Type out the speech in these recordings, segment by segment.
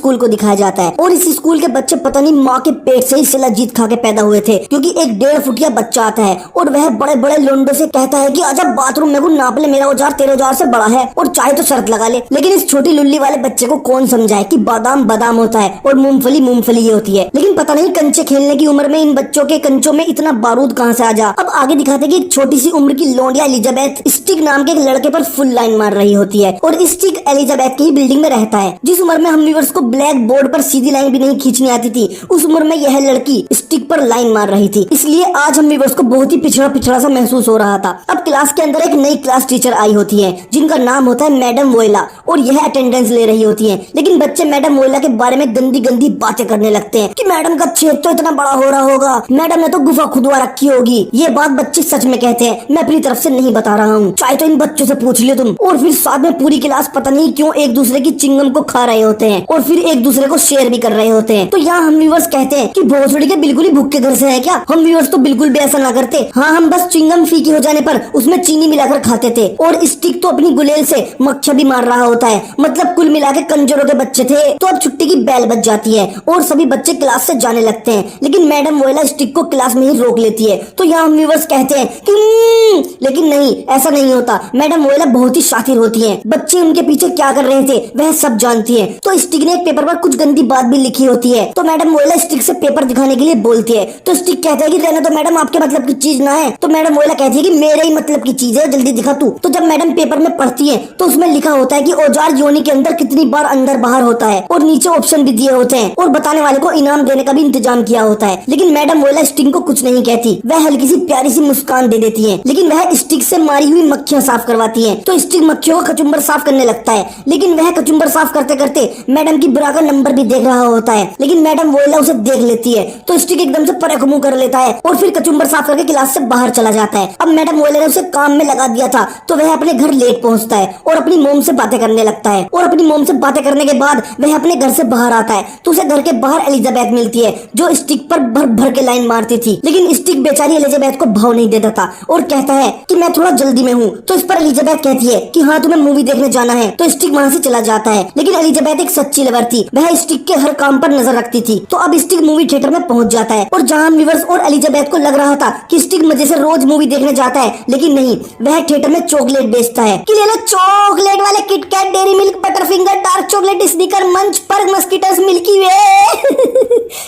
School को दिखाया जाता है और इस स्कूल के बच्चे पता नहीं माँ के पेट से ही शिलाजीत खा के पैदा हुए थे, क्योंकि एक 1.5 फुटिया बच्चा आता है और वह बड़े बड़े लोंडों से कहता है कि आजा बाथरूम में को नाप ले, मेरा औजार तेरे औजार से बड़ा है और चाहे तो शर्त लगा ले। लेकिन इस छोटी लुल्ली वाले बच्चे को कौन समझाए कि बादाम बादाम होता है और मूंगफली मूंगफली ये होती है। लेकिन पता नहीं कंचे खेलने की उम्र में इन बच्चों के कंचों में इतना बारूद कहाँ से आ जा। अब आगे दिखाते कि एक छोटी सी उम्र की लौंडिया एलिजाबेथ स्टिक नाम के एक लड़के पर फुल लाइन मार रही होती है और स्टिक एलिजाबेथ की ही बिल्डिंग में रहता है। जिस उम्र में हम व्यूअर्स को ब्लैक बोर्ड पर सीधी लाइन भी नहीं खींचनी आती थी, उस उम्र में यह लड़की स्टिक पर लाइन मार रही थी। इसलिए आज हम व्यूअर्स को बहुत ही पिछड़ा पिछड़ा सा महसूस हो रहा था। अब क्लास के अंदर एक नई क्लास टीचर आई होती है जिनका नाम होता है मैडम वोयला और यह अटेंडेंस ले रही होती है। लेकिन बच्चे मैडम वोयला के बारे में गंदी गंदी बातें करने लगते हैं कि मैडम का छेद तो इतना बड़ा हो रहा होगा, मैडम ने तो गुफा खुदवा रखी होगी। ये बात बच्चे सच में कहते हैं, मैं अपनी तरफ से नहीं बता रहा हूँ, चाहे तो इन बच्चों से पूछ लियो तुम। और फिर साथ में पूरी क्लास पता नहीं क्यों एक दूसरे की चिंगम को खा रहे होते हैं और फिर एक दूसरे को शेयर भी कर रहे होते हैं। तो यहाँ हम व्यूअर्स कहते हैं कि भोसड़ी के बिल्कुल ही भूखे घर से है क्या? हम व्यूअर्स तो बिल्कुल भी ऐसा ना करते। हाँ, हम बस चिंगम फीकी हो जाने पर उसमें चीनी मिलाकर खाते थे और स्टिक तो अपनी गुलेल से मक्खियां भी मार रहा होता है। मतलब कुल मिला के कंजरों के बच्चे थे। तो अब छुट्टी की बेल बज जाती है और सभी बच्चे क्लास से जाने लगते हैं, लेकिन मैडम वोयला स्टिक को क्लास में ही रोक लेती है। तो यहाँ हम व्यूअर्स कहते हैं कि लेकिन नहीं, ऐसा नहीं होता। मैडम वोयला बहुत ही शातिर होती है, बच्चे उनके पीछे क्या कर रहे थे वह सब जानती है। तो स्टिक ने एक पेपर पर कुछ गंदी बात भी लिखी होती है, तो मैडम वोयला स्टिक से पेपर दिखाने के लिए बोलती है। तो स्टिक कहता है कि रहने तो मैडम, आपके मतलब की चीज ना है। तो मैडम वोयला कहती है कि मेरे ही मतलब की चीज है, जल्दी दिखा तू। तो जब मैडम पेपर में पढ़ती है तो उसमें लिखा होता है कि औजार योनि के अंदर कितनी बार अंदर बाहर होता है और नीचे ऑप्शन भी दिए होते हैं और बताने वाले को इनाम देने का भी इंतजाम किया होता है। लेकिन मैडम वोयला स्टिक को कुछ नहीं कहती, वह हल्की सी प्यारी सी मुस्कान दे देती है। लेकिन वह स्टिक से मारी हुई मक्खियां साफ करवाती है। तो स्टिक मक्खियों का कचुम्बर साफ करने लगता है, लेकिन वह कचुम्बर साफ करते करते मैडम की ब्रा का नंबर भी देख रहा होता है। लेकिन मैडम वोयला उसे देख लेती है तो स्टिक एकदम से परे मुंह कर लेता है और फिर कचुम्बर साफ करके क्लास से बाहर चला जाता है। अब मैडम वोयला ने उसे काम में लगा दिया था तो वह अपने घर लेट पहुंचता है और अपनी मोम से बातें करने लगता है। और अपनी मोम से बातें करने के बाद वह अपने घर से बाहर आता है तो उसे घर के बाहर एलिजाबेथ मिलती है जो स्टिक पर भर भर के लाइन मारती थी। लेकिन स्टिक बेचारी एलिजाबेथ को भाव नहीं देता था और कहता है कि मैं थोड़ा जल्दी में हूँ। तो इस पर एलिजाबेथ कहती है कि हाँ, तुम्हें मूवी देखने जाना है। तो स्टिक वहाँ से चला जाता है। लेकिन एलिजाबेथ एक सच्ची लवर थी, वह स्टिक के हर काम पर नजर रखती थी। तो अब स्टिक मूवी थिएटर में पहुंच जाता है और जहाँ व्यूअर्स और एलिजाबेथ को लग रहा था कि स्टिक मजे से रोज मूवी देखने जाता है, लेकिन नहीं, वह थिएटर में चॉकलेट बेचता है कि ले लो चॉकलेट वाले KitKat, dairy milk, butter finger, dark chocolate, sneaker, मंच, पर्क, मस्कीटर्स, मिल्की वे।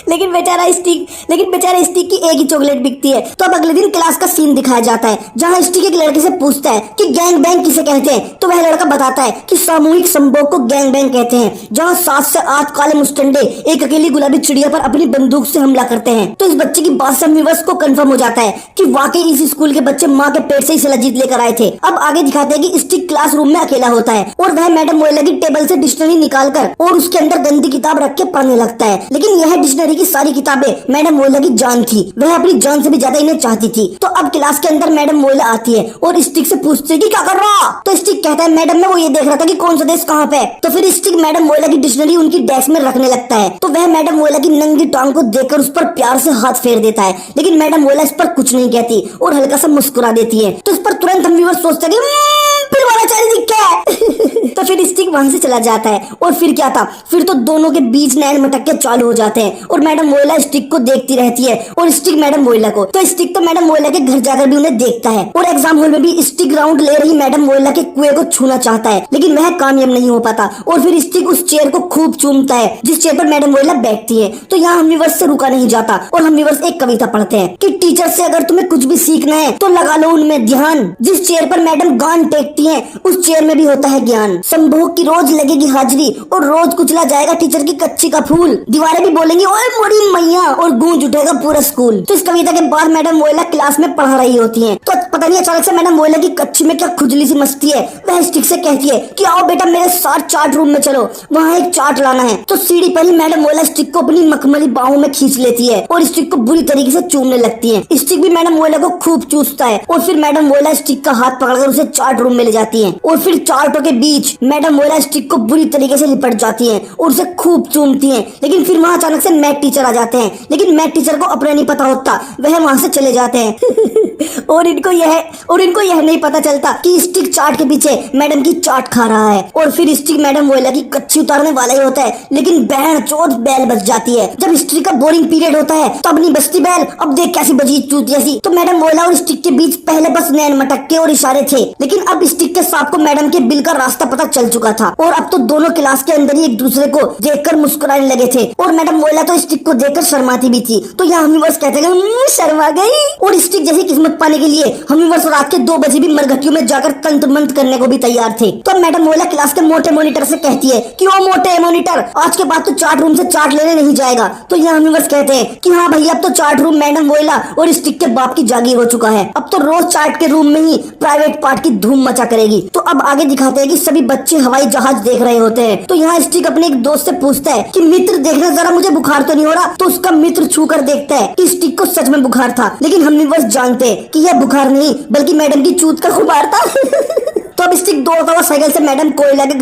लेकिन बेचारा स्टिक की एक ही चॉकलेट बिकती है। तो अब अगले दिन क्लास का सीन दिखाया जाता है जहाँ स्टिक एक लड़के से पूछता है कि गैंग बैंग किसे कहते हैं। तो वह लड़का बताता है कि सामूहिक संभोग को गैंग बैंग कहते हैं, जहाँ 7 से 8 काले मुस्टंडे एक अकेली गुलाबी चिड़िया पर अपनी बंदूक से हमला करते हैं। तो इस बच्चे की बात से व्यूअर्स को कंफर्म हो जाता है कि वाकई इस स्कूल के बच्चे माँ के पेट से ही शिलाजीत लेकर आए थे। अब आगे दिखाते हैं कि स्टिक क्लासरूम में अकेला होता है और वह मैडम वोयला की टेबल से डिक्शनरी निकालकर और उसके अंदर गंदी किताब रख के पढ़ने लगता है। लेकिन यह डिक्शनरी की सारी किताबें मैडम वोयला की जान थी, वह अपनी जान से भी ज्यादा इन्हें चाहती थी। तो अब क्लास के अंदर मैडम वोयला आती है और स्टिक से पूछती है कि क्या कर रहा। तो स्टिक कहता है मैडम, मैं वो ये देख रहा था कि कौन सा देश कहाँ पे। तो फिर स्टिक मैडम वोयला की डिक्शनरी उनकी डेस्क में रखने लगता है। तो वह मैडम वोयला की नंगी टांग को देखकर उस पर प्यार से हाथ फेर देता है, लेकिन मैडम वोयला इस पर कुछ नहीं कहती और हल्का सा मुस्कुरा देती है। तो इस पर तुरंत हम व्यूअर्स सोचते हैं कि फिर वाला चारी दिख क्या है। तो फिर स्टिक वहां से चला जाता है और फिर क्या था, फिर तो दोनों के बीच नैन मटक्के चालू हो जाते हैं और मैडम वोयला स्टिक को देखती रहती है और स्टिक मैडम वोयला को। तो स्टिक तो मैडम वोयला के घर जाकर भी उन्हें देखता है और एग्जाम हॉल में भी स्टिक राउंड ले रही मैडम वोयला के कुएं को छूना चाहता है, लेकिन वह कामयाब नहीं हो पाता और फिर स्टिक उस चेयर को खूब चूमता है जिस चेयर पर मैडम वोयला बैठती है। तो यहाँ हम व्यूअर्स से रुका नहीं जाता और हम व्यूअर्स एक कविता पढ़ते हैं कि टीचर से अगर तुम्हें कुछ भी सीखना है तो लगा लो उनमें ध्यान, जिस चेयर पर मैडम गान टेकती है उस चेयर में भी होता है ज्ञान। संभोग की रोज लगेगी हाजिरी और रोज कुचला जाएगा टीचर की कच्ची का फूल, दीवारें भी बोलेंगी ओए मोरी मैया और गूंज उठेगा पूरा स्कूल। तो इस कविता के बाद मैडम वोयला क्लास में पढ़ा रही होती है तो पता नहीं अचानक से मैडम वोयला की कच्ची में क्या खुजली सी मस्ती है। वह स्टिक से कहती है कि आओ बेटा मेरे साथ चार्ट रूम में चलो, वहाँ एक चार्ट लाना है। तो सीढ़ी पर ही मैडम वोयला स्टिक को अपनी मखमली बाहों में खींच लेती है और स्टिक को बुरी तरीके से चूमने लगती है। स्टिक भी मैडम वोयला को खूब चूसता है और फिर मैडम वोयला स्टिक का हाथ पकड़कर उसे चार्ट रूम में ले जाती हैं और फिर चार्टों के बीच मैडम वोयला स्टिक को बुरी तरीके से लिपट जाती हैं और उसे खूब चूमती हैं। लेकिन फिर वहां अचानक से मैथ टीचर आ जाते हैं, लेकिन मैथ टीचर को अपना नहीं पता होता, वह वहां से चले जाते हैं और इनको यह नहीं पता चलता कि स्टिक चार्ट के पीछे मैडम की चाट खा रहा है और फिर स्टिक मैडम वोयला की कच्ची उतारने वाला ही होता है। लेकिन बहन चोट बैल बज जाती है। जब स्टिक का बोरिंग पीरियड होता है तब नहीं बजती बैल, अब देख कैसी बजी चूतिया सी। तो मैडम वोयला और स्टिक के बीच पहले बस नैन मटक्के और इशारे थे, लेकिन अब स्टिक के सांप को मैडम के बिल का रास्ता पता चल चुका था और अब तो दोनों क्लास के अंदर ही एक दूसरे को देखकर मुस्कुराने लगे थे और मैडम वोयला तो स्टिक को देखकर शर्माती भी थी। तो यहाँ हम बस कहते हैं शर्मा गई और स्टिक जैसी किस्मत पाने के लिए हम बस रात के 2 बजे भी मरघटियों में जाकर तंत्र मंत्र करने को भी तैयार थे। तो मैडम वोयला क्लास के मोटे मॉनिटर से कहती है कि ओ मोटे मॉनिटर, आज के बाद तो चार्ट रूम से चार्ट लेने नहीं जाएगा। तो यहाँ हम बस कहते हैं कि हाँ भैया, अब तो चार्ट रूम मैडम वोयला और स्टिक के बाप की जागीर हो चुका है, अब तो रोज चार्ट के रूम में ही प्राइवेट पार्ट की धूम मचा करेगी। तो अब आगे दिखाते हैं कि सभी बच्चे हवाई जहाज देख रहे होते हैं। तो यहाँ स्टिक अपने एक दोस्त से पूछता है कि मित्र देखना जरा, मुझे बुखार तो नहीं हो रहा। तो उसका मित्र छू कर देखता है कि स्टिक को सच में बुखार था, लेकिन हम बस जानते हैं कि यह बुखार नहीं बल्कि मैडम की चूत का खुमार था। तो अब स्टिक दौड़ता हुआ साइकिल से मैडम वोयला के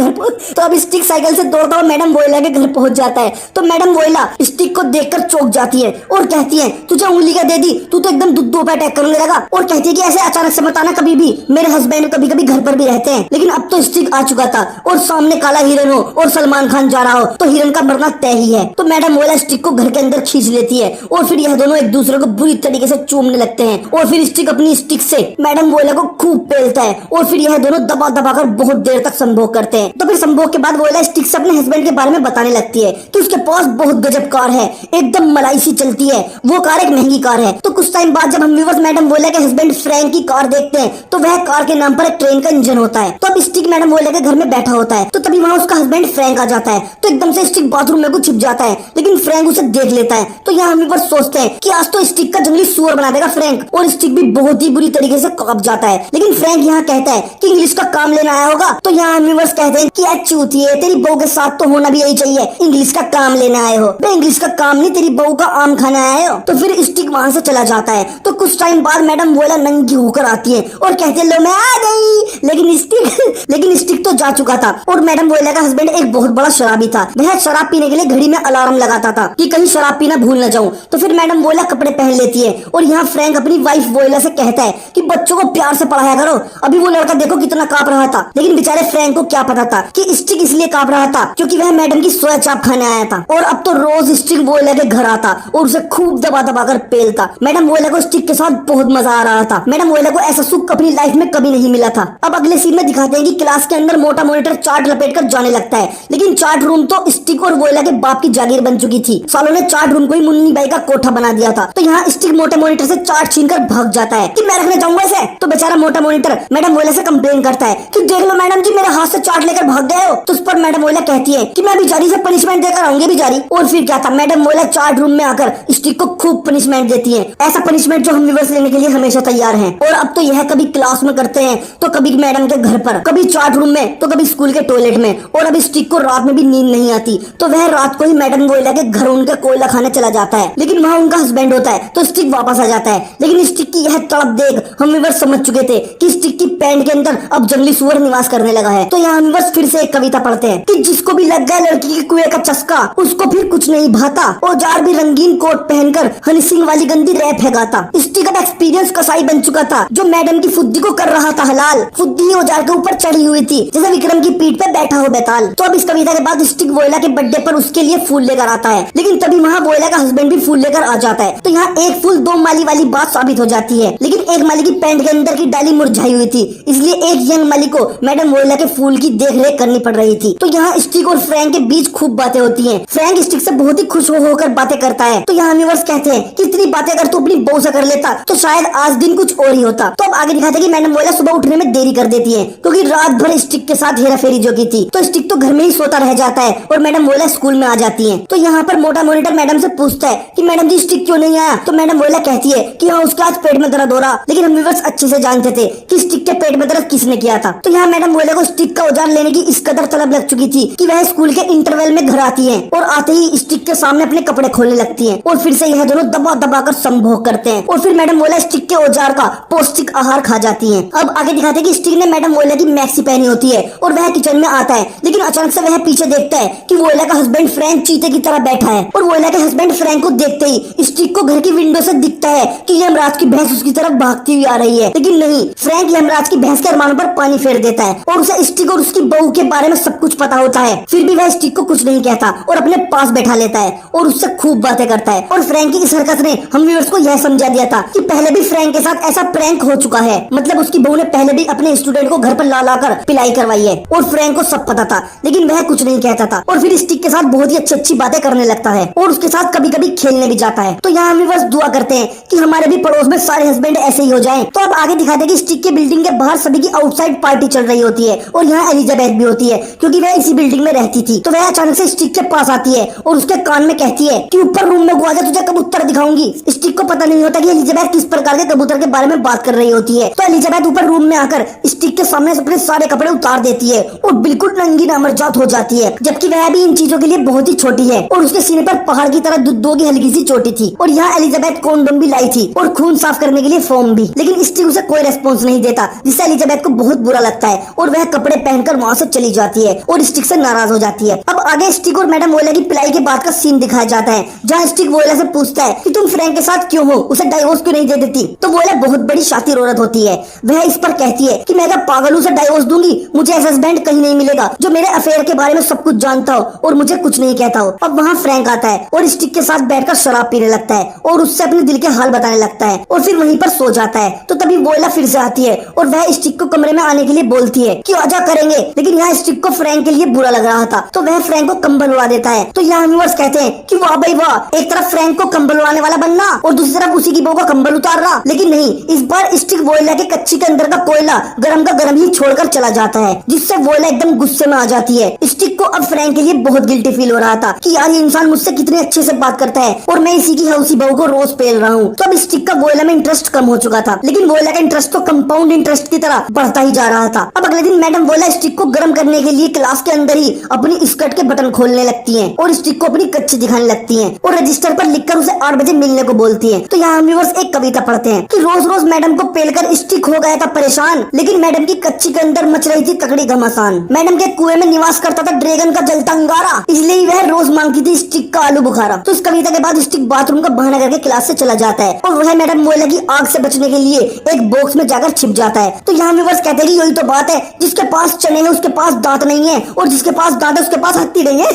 घर पहुंच जाता है। तो मैडम वोयला स्टिक को देखकर चौंक जाती है और कहती है तुझे उंगली क्या दे दी, तू तो एकदम दुद्धों पे अटैक करने लगा। और कहती है कि ऐसे अचानक से मत आना कभी भी, मेरे हस्बैंड कभी कभी घर पर भी रहते हैं। लेकिन अब तो स्टिक आ चुका था और सामने काला हिरन हो और सलमान खान जा रहा हो तो हिरन का मरना तय ही है। तो मैडम वोयला स्टिक को घर के अंदर खींच लेती है और फिर यह दोनों एक दूसरे को बुरी तरीके से चूमने लगते हैं और फिर स्टिक अपनी स्टिक से मैडम वोयला को खूब पेलता है और फिर यह दोनों दबा दबा कर बहुत देर तक संभोग करते हैं। तो फिर संभोग के बाद वोयला स्टिक से अपने हस्बैंड के बारे में बताने लगती है कि उसके पास बहुत गजब कार है, एकदम मलाई सी चलती है, वो कार एक महंगी कार है। तो कुछ टाइम बाद जब हम व्यूअर्स मैडम वोयला के हस्बैंड फ्रैंक की कार देखते हैं तो वह कार के नाम पर एक ट्रेन का इंजन होता है। तो अब स्टिक मैडम वोयला के घर में बैठा होता है तो तभी वहाँ उसका हस्बैंड फ्रैंक आ जाता है। तो एकदम से स्टिक बाथरूम में कुछ छिप जाता है, लेकिन फ्रैंक उसे देख लेता है। तो यहाँ हम व्यूअर्स सोचते हैं कि आज तो स्टिक का जंगली सुअर बना देगा फ्रैंक, और स्टिक भी बहुत ही बुरी तरीके से कांप जाता है। लेकिन फ्रैंक यहाँ कहता है कि इंग्लिश का काम लेना आया होगा। तो यहाँ हम व्यूअर्स कहते हैं कि चूतिए, तेरी बहू के साथ तो होना भी यही चाहिए, इंग्लिश का काम लेने आए हो। बे इंग्लिश का काम नहीं, तेरी बहू का आम खाने आए हो। तो फिर स्टिक वहाँ से चला जाता है। तो कुछ टाइम बाद मैडम वोयला नंगी होकर आती है और कहती है लो मैं आ गई। लेकिन स्टिक तो जा चुका था और मैडम वोयला का हस्बैंड एक बहुत बड़ा शराबी था। वह शराब पीने के लिए घड़ी में अलार्म लगाता था कि कहीं शराब पीना भूल न जाऊं। तो फिर मैडम वोयला कपड़े पहन लेती है और यहाँ फ्रैंक अपनी वाइफ वोयला से कहता है कि बच्चों को प्यार से पढ़ाया करो। अभी वो लड़का देखो कितना कांप रहा था, लेकिन बेचारे फ्रैंक को क्या पता था कि स्टिक इसलिए कांप रहा था क्योंकि वह मैडम की सोया चाप खाने आया था। और अब तो रोज स्टिक वोयला के घर आता और उसे खूब दबा दबा कर पेलता। मैडम वोयला को स्टिक के साथ बहुत मजा आ रहा था। मैडम वोयला को ऐसा सुख अपनी लाइफ में कभी नहीं मिला था। अब अगले सीन में दिखाते हैं कि क्लास के अंदर मोटा मॉनिटर चार्ट लपेट कर जाने लगता है, लेकिन चार्ट रूम तो स्टिक और वोयला के बाप की जागीर बन चुकी थी। सालों ने चार्ट रूम को ही मुन्नी बाई का कोठा बना दिया था। तो यहाँ स्टिक मोटे मॉनिटर से चार्ट छीन कर भाग जाता है कि मैं रखने जाऊंगा इसे। तो बेचारा मोटा मॉनिटर मैडम वोयला से कंप्लेन करता है कि देख लो मैडम जी, मेरे हाथ से चार्ट लेकर भाग गए हो। तो उस पर मैडम वोयला कहती है कि मैं भी जारी से पनिशमेंट देकर आऊंगी भी जारी। और फिर क्या था, मैडम वोयला चार्ट रूम में आकर स्टिक को खूब पनिशमेंट देती है, ऐसा पनिशमेंट जो हम व्यूअर्स लेने के लिए हमेशा तैयार हैं। और अब तो यह कभी क्लास में करते हैं तो कभी मैडम के घर पर, कभी चार्ट रूम में तो कभी स्कूल के टॉयलेट में। और अब स्टिक को रात में भी नींद नहीं आती तो वह रात को ही मैडम वोयला के घर उनका कोयला खाने चला जाता है, लेकिन वहाँ उनका हस्बैंड होता है तो स्टिक वापस आ जाता है। लेकिन स्टिक की यह तड़प देख हम व्यूअर्स समझ चुके थे कि स्टिक की पैंट के अंदर अब जंगली सुअर निवास करने लगा है। तो यहाँ हम व्यूअर्स फिर से एक कविता पढ़ते हैं कि जिसको भी लग गया लड़की के कुएं का चस्का, उसको फिर कुछ नहीं भाता, औजार भी रंगीन कोट पहनकर हनी सिंह वाली गंदी रैप है गाता। स्टिक अब एक्सपीरियंस कसाई बन चुका था जो मैडम की फुद्दी को कर रहा था हलाल। फुद्दी ही औजार के ऊपर चढ़ी हुई थी जैसे विक्रम की पीठ पे बैठा हो बेताल। तो अब इस कविता के बाद स्टिक वोयला के बर्थडे पर उसके लिए फूल लेकर आता है, लेकिन तभी वहाँ वोयला का हस्बैंड भी फूल लेकर आ जाता है। तो यहाँ एक फूल दो माली वाली बात साबित हो जाती है, लेकिन एक माली की पैंट के अंदर की डाली मुरझाई हुई थी, इसलिए एक यंग माली को मैडम वोयला के फूल की देख रेख करनी पड़ रही थी। तो यहाँ स्टिक और फ्रैंक के बीच खूब बातें होती हैं। फ्रैंक स्टिक से बहुत ही खुश होकर बातें करता है। तो यहाँ व्यूअर्स कहते हैं कि इतनी बातें अगर तू अपनी बहू से कर लेता तो शायद आज दिन कुछ और ही होता। तो अब आगे दिखाते हैं कि मैडम वोयला सुबह उठने में देरी कर देती है क्योंकि रात भर स्टिक के साथ हेरा फेरी जो की थी। तो स्टिक तो घर में ही सोता रह जाता है और मैडम वोयला स्कूल में आ जाती है। तो यहाँ पर मोटा मॉनिटर मैडम से पूछता है कि मैडम जी स्टिक क्यों नहीं आया। तो मैडम वोयला कहती है कि हाँ उसके आज पेट में दर्द हो रहा। लेकिन हम व्यूअर्स अच्छे से जानते थे कि स्टिक के पेट में दर्द किसने किया था। तो यहाँ मैडम वोयला को स्टिक का औजार लेने की इस कदर तलब लग चुकी थी कि वह स्कूल के इंटरवल में घर आती है और आते ही स्टिक के सामने अपने कपड़े खोलने लगती है और फिर से यह दोनों दबा दबा कर संभोग करते हैं और फिर मैडम वोयला स्टिक के औजार का पौष्टिक आहार खा जाती है। अब आगे दिखाते हैं कि स्टिक ने मैडम वोयला की मैक्सी पहनी होती है और वह किचन में आता है, लेकिन अचानक से वह पीछे देखता है कि वोयला का हस्बैंड फ्रैंक चीते की तरह बैठा है और वोयला के हस्बैंड फ्रैंक को देखते ही स्टिक को घर की विंडो से दिखता है कि यमराज की भैंस उसकी तरफ भागती हुई आ रही है, लेकिन नहीं, फ्रैंक यमराज की भैंस के अरमानों पर पानी फेर देता है और उसे स्टिक और उसकी बहू के बारे में सब कुछ पता होता है। फिर भी वह स्टिक को कुछ नहीं कहता और अपने पास बैठा लेता है और उससे खूब बातें करता है। और फ्रैंक की इस हरकत ने हम व्यूअर्स को यह समझा दिया था कि पहले भी फ्रैंक के साथ ऐसा प्रैंक हो चुका है, मतलब उसकी बहू ने पहले भी अपने स्टूडेंट को घर पर ला ला कर पिलाई करवाई है और फ्रैंक को सब पता था, लेकिन वह कुछ नहीं कहता था और फिर स्टिक के साथ बहुत ही अच्छी बातें करने लगता है और उसके साथ कभी कभी खेलने भी जाता है। तो यहाँ हम व्यूअर्स दुआ करते हैं कि हमारे भी पड़ोस में सारे हस्बैंड ऐसे ही हो जाएं। तो अब आगे दिखाते हैं कि स्टिक के बिल्डिंग के बाहर सभी की आउटसाइड पार्टी चल रही होती है और यहाँ एलिजाबेथ भी होती है क्योंकि वह इसी बिल्डिंग में रहती थी। तो वह अचानक से स्टिक के पास आती है और उसके कान में कहती है कि ऊपर रूम में गुआ जा, तुझे कबूतर दिखाऊंगी। स्टिक को पता नहीं होता कि एलिजाबेथ किस प्रकार के कबूतर के बारे में बात कर रही होती है। तो एलिजाबेथ ऊपर रूम में आकर स्टिक के सामने अपने सारे कपड़े उतार देती है और बिल्कुल नंगी नामर्जात हो जाती है, जबकि वह भी इन चीजों के लिए बहुत ही छोटी है और उसके सीने पर पहाड़ की तरह दुद्धों की हल्की सी चोटी थी। और यहाँ एलिजाबेथ कॉन्डोम भी लाई थी और खून साफ करने के लिए फोम भी, लेकिन स्टिक उसे कोई रेस्पॉन्स नहीं देता, जिससे एलिजाबेथ को बहुत बुरा लगता है और वह कपड़े पहनकर वहाँ से चली जाती है और स्टिक से नाराज हो जाती है। अब आगे स्टिक और मैडम वोयला की पिलाई के बाद का सीन दिखाया जाता है, जहाँ स्टिक वोयला से पूछता है कि तुम फ्रैंक के साथ क्यों हो, उसे डाइवोर्स क्यों नहीं दे देती। तो वोयला बहुत बड़ी शातिर औरत होती है, वह इस पर कहती है कि मैं क्या पागल हूँ, उसे डाइवोर्स दूंगी, मुझे ऐसा हस्बैंड कहीं नहीं मिलेगा जो मेरे अफेयर के बारे में सब कुछ जानता हो और मुझे कुछ नहीं कहता हो। अब वहाँ फ्रैंक आता है और स्टिक के साथ बैठकर शराब पीने लगता है और उससे अपने दिल के हाल बताने लगता है और फिर वहीं पर सो जाता है। तो तभी वोयला फिर से आती है और वह स्टिक को कमरे में आने के लिए बोलती है कि आजा करेंगे, लेकिन यहाँ स्टिक को फ्रैंक के लिए बुरा लग रहा था तो वह फ्रैंक को कंबल उड़ा देता है। तो यहाँ व्यूअर्स कहते हैं कि वाह भाई वाह, एक तरफ फ्रैंक को कंबल उड़ाने वाला बनना और दूसरी तरफ उसी की बहू को कंबल उतारना, लेकिन नहीं, इस बार स्टिक वोयला के कच्ची के अंदर का कोयला गरम का गरम ही छोड़कर चला जाता है, जिससे वोयला एकदम गुस्से में आ जाती है। स्टिक को अब फ्रैंक के लिए बहुत गिल्टी फील हो रहा था कि यार ये इंसान मुझसे कितने अच्छे से बात करता है और मैं इसी की हौसी बहू को रोज पेल रहा हूँ। तो अब स्टिक का वोयला में इंटरेस्ट कम हो चुका था, लेकिन वोयला का इंटरेस्ट तो कंपाउंड इंटरेस्ट की तरह बढ़ता ही जा रहा था। अब अगले दिन मैडम वोयला स्टिक को गर्म करने के लिए क्लास के अंदर ही अपनी स्कर्ट के बटन खोलने लगती हैं और स्टिक को अपनी कच्ची दिखाने लगती हैं और रजिस्टर पर लिखकर उसे 8 बजे मिलने को बोलती हैं। तो यहाँ हम व्यूअर्स एक कविता पढ़ते हैं कि रोज रोज मैडम को पेलकर स्टिक हो गया था परेशान, लेकिन मैडम की कच्ची के अंदर मच रही थी तकड़ी घमासान। मैडम के कुएं में निवास करता था ड्रैगन का जलता अंगारा, इसलिए वह रोज मांगती थी स्टिक का आलू बुखारा। तो इस कविता के बाद स्टिक बाथरूम का बहाना करके क्लास से चला जाता है और वह मैडम वोयला की आग से बचने के लिए एक बॉक्स में जाकर छिप जाता है। तो यहाँ व्यूअर्स कहते हैं कि यही तो बात है, जिसके पास चने हैं उसके पास दांत नहीं है और जिसके पास दांत है उसके पास हत्ती नहीं है।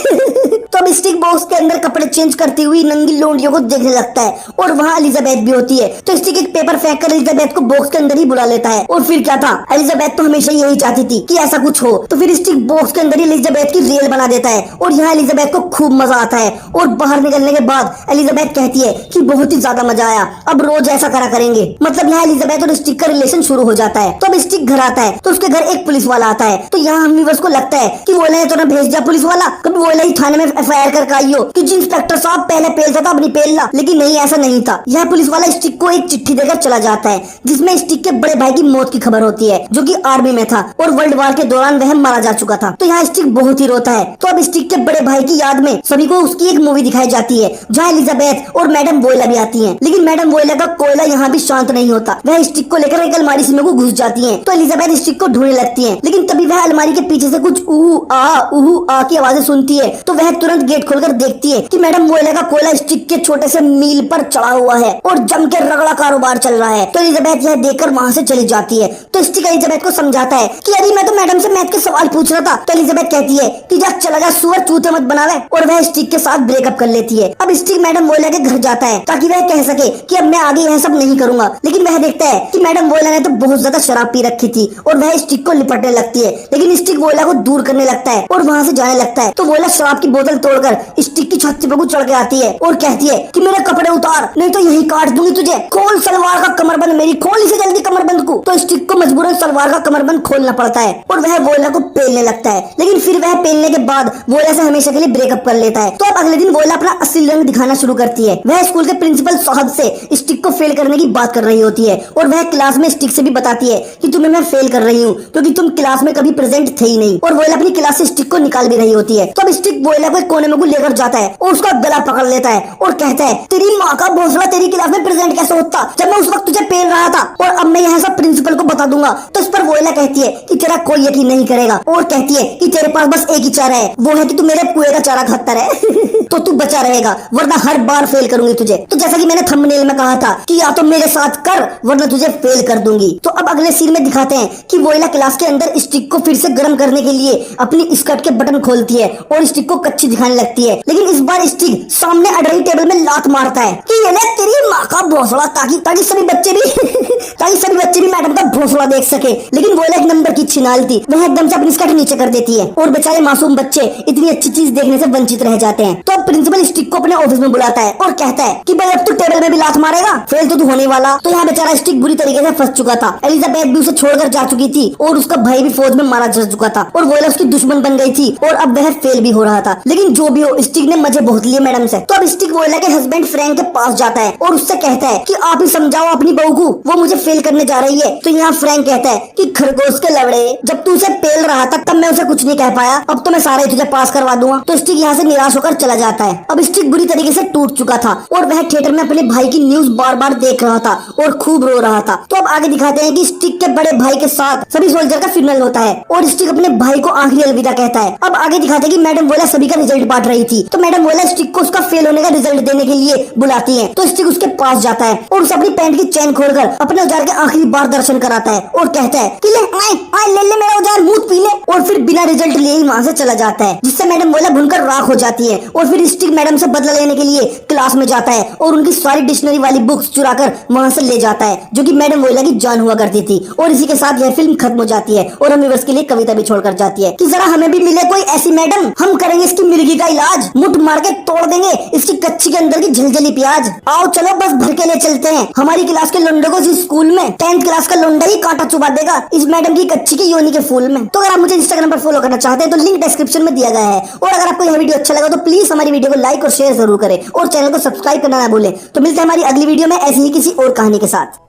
तो अब स्टिक बॉक्स के अंदर कपड़े चेंज करती हुई नंगी लोंडियों को देखने लगता है और वहाँ एलिजाबेथ भी होती है। तो स्टिक एक पेपर फेंक कर एलिजाबेथ को बॉक्स के अंदर ही बुला लेता है और फिर क्या था, एलिजाबेथ तो हमेशा यही चाहती थी कि ऐसा कुछ हो, तो फिर स्टिक बॉक्स के अंदर ही एलिजाबेथ की रेल बना देता है और यहाँ एलिजाबेथ को खूब मजा आता है। और बाहर निकलने के बाद एलिजाबेथ कहती है कि बहुत ही ज्यादा मजा आया, अब रोज ऐसा करा करेंगे। मतलब यहाँ एलिजाबेथ और स्टिक का रिलेशन शुरू हो जाता है। तो अब स्टिक घर आता है तो उसके घर एक पुलिस वाला आता है। तो यहाँ हम व्यूअर्स को लगता है कि वोयला ने तो ना भेज दिया पुलिस वाला, कभी वोयला ही थाने में FIR करके आई हो कि जी इंस्पेक्टर साहब पहले पेलता था अपनी पेलना, लेकिन नहीं, ऐसा नहीं था। यह पुलिस वाला स्टिक को एक चिट्ठी देकर चला जाता है जिसमें स्टिक के बड़े भाई की मौत की खबर होती है, जो कि आर्मी में था और वर्ल्ड वार के दौरान वह मारा जा चुका था। तो यहाँ स्टिक बहुत ही रोता है। तो अब स्टिक के बड़े भाई की याद में सभी को उसकी एक मूवी दिखाई जाती है जहाँ एलिजाबेथ और मैडम वोयला भी आती हैं, लेकिन मैडम वोयला का कोयला यहाँ भी शांत नहीं होता। वह स्टिक को लेकर एक अलमारी में घुस जाती है। तो एलिजाबेथ स्टिक को ढूंढने लगती है, लेकिन तभी वह अलमारी के पीछे से कुछ ऊहू आ की आवाजें सुनती है। तो वह तुरंत गेट खोलकर देखती है कि मैडम वोयला का कोयला स्टिक के छोटे से मील पर चढ़ा हुआ है और जम के रगड़ा कारोबार चल रहा है। तो एलिजाबेथ यह देखकर वहाँ से चली जाती है। तो स्टिक एलिजाबेथ को समझाता है कि अरे मैं तो मैडम से मैथ के सवाल पूछ रहा था। तो एलिजाबेथ कहती है कि जा चला जा सुअर, चूते मत बनावे, और वह स्टिक के साथ ब्रेकअप कर लेती है। अब स्टिक मैडम वोयला के घर जाता है ताकि वह कह सके कि अब मैं आगे यह सब नहीं करूंगा, लेकिन वह देखता है कि मैडम वोयला ने तो बहुत ज्यादा शराब पी रखी थी और वह स्टिक को लिपटने लगती है, लेकिन स्टिक वोयला को दूर करने लगता है और वहाँ से जाने लगता है। तो वोयला शराब की बोतल तोड़कर स्टिक की छत पे चढ़ के आती है और कहती है कि मेरे कपड़े उतार नहीं तो यही काट दूंगी तुझे, खोल सलवार का कमरबंद मेरी, खोल इसे जल्दी कमरबंद को। तो स्टिक को मजबूरन सलवार का कमरबंद खोलना पड़ता है और वह वोयला को पेलने लगता है, लेकिन फिर वह पेलने के बाद वोयला से हमेशा के लिए ब्रेकअप कर लेता है। तो अब अगले दिन वोयला अपना असली रंग दिखाना शुरू करती है। वह स्कूल के प्रिंसिपल साहब से स्टिक को फेल करने की बात कर रही होती है और वह क्लास में स्टिक से भी बताती है कि तुम्हें मैं फेल कर रही हूँ क्योंकि तुम क्लास में कभी प्रेजेंट थे ही नहीं। और वोयला अपनी क्लास से स्टिक को निकाल भी रही होती है। तो अब स्टिक वोयला को एक कोने में लेकर जाता है और उसका गला पकड़ लेता है और कहता है तेरी माँ का भोसड़ा, तेरी क्लास में प्रेजेंट कैसे होता जब मैं उस वक्त तुझे पेल रहा था और अब मैं यहाँ सब प्रिंसिपल को बता दूंगा। तो इस पर वोयला कहती है कि तेरा कोई यकीन नहीं करेगा और कहती है कि तेरे पास बस एक ही चारा है, वो है कि तू मेरे कुएं का चारा खाता रहे तो तू बचा रहेगा वरना हर बार फेल करूंगी तुझे। तो जैसा कि मैंने थंबनेल में कहा था कि या तो मेरे साथ कर वरना तुझे फेल कर दूंगी। तो अब अगले सीन में दिखाते हैं कि वोयला क्लास के अंदर स्टिक को फिर से गर्म करने के लिए अपनी स्कर्ट के बटन खोलती है और स्टिक को कच्ची दिखाने लगती है, लेकिन इस बार स्टिक सामने अड़ रही टेबल में लात मारता है कि ये ले तेरी माँ का भोसड़ा, ताकि सभी बच्चे भी मैडम का भोसड़ा देख सके। लेकिन वोयला एक नंबर की छिनाल थी, वह एकदम से अपनी स्कर्ट नीचे कर देती है और बेचारे मासूम बच्चे इतनी अच्छी चीज देखने से वंचित रह जाते हैं। तो अब प्रिंसिपल स्टिक को अपने ऑफिस में बुलाता है और कहता है कि भाई अब तू टेबल में भी लात मारेगा, फेल तो तू होने वाला। तो यहाँ बेचारा स्टिक बुरी तरीके से फंस चुका था। एलिजाबेथ भी उसे छोड़कर जा चुकी थी और उसका भाई भी फौज में मारा जा चुका था और वोयला उसकी दुश्मन बन गई थी और अब वह फेल भी हो रहा था। लेकिन जो भी हो स्टिक ने मजे बहुत लिए मैडम से। तो अब स्टिक वोयला के हस्बैंड फ्रैंक के पास जाता है और उससे कहता है कि आप ही समझाओ अपनी बहू को, वो मुझे फेल करने जा रही है। तो यहाँ फ्रैंक कहता है कि खरगोश के लवड़े, जब तू उसे पेल रहा था तब मैं उसे कुछ नहीं कह पाया, अब तो मैं सारा ही तुझे पास करवा दूंगा। तो स्टिक यहाँ से निराश होकर चला जाता है। अब स्टिक बुरी तरीके से टूट चुका था और वह थिएटर में अपने भाई की न्यूज बार बार देख रहा था और खूब रो रहा था। तो अब आगे दिखाते हैं कि स्टिक के बड़े भाई के साथ सभी सोल्जर का फ्यूनरल होता है और स्टिक अपने भाई को आखिरी अलविदा कहता है। अब आगे दिखाते हैं कि मैडम वोयला सभी का रिजल्ट बांट रही थी। तो मैडम वोयला स्टिक को उसका फेल होने का रिजल्ट देने के लिए बुलाती है। तो स्टिक उसके पास जाता है और उसे अपनी पैंट की चैन खोलकर अपने औजार के आखिरी बार दर्शन कराता है और कहता है कि ले आए ले मेरा औजार, मुंह पी ले। और फिर बिना रिजल्ट लिए ही वहाँ से चला जाता है, जिससे मैडम वोयला भुनकर राख हो जाती है। और फिर स्टिक मैडम से बदला लेने के लिए क्लास में जाता है और उनकी सारी डिक्शनरी वाली बुक्स चुराकर वहाँ से ले जाता है, जो कि मैडम वोयला की जान हुआ करती थी। और इसी के साथ यह फिल्म खत्म हो जाती है और हम व्यूअर्स के लिए कविता भी छोड़कर जाती है कि जरा हमें भी मिले कोई ऐसी मैडम, हम करेंगे इसकी मिर्गी का इलाज, मुठ मार के तोड़ देंगे इसकी कच्ची के अंदर की झलझली प्याज। आओ चलो बस भर के ले चलते हैं हमारी क्लास के लोंडे को इस स्कूल में, 10th क्लास का लोंडा ही कांटा चुबा देगा इस मैडम की कच्ची की योनी के फूल में। तो अगर आप मुझे इंस्टाग्राम पर फॉलो करना चाहते हैं तो लिंक डिस्क्रिप्शन में दिया गया है। और अगर आपको यह वीडियो अच्छा लगा तो प्लीज हमारी वीडियो को लाइक और शेयर जरूर करें और चैनल को सब्सक्राइब करना ना भूलें। तो मिलते हैं हमारी अगली वीडियो में ऐसी ही किसी और कहानी के साथ।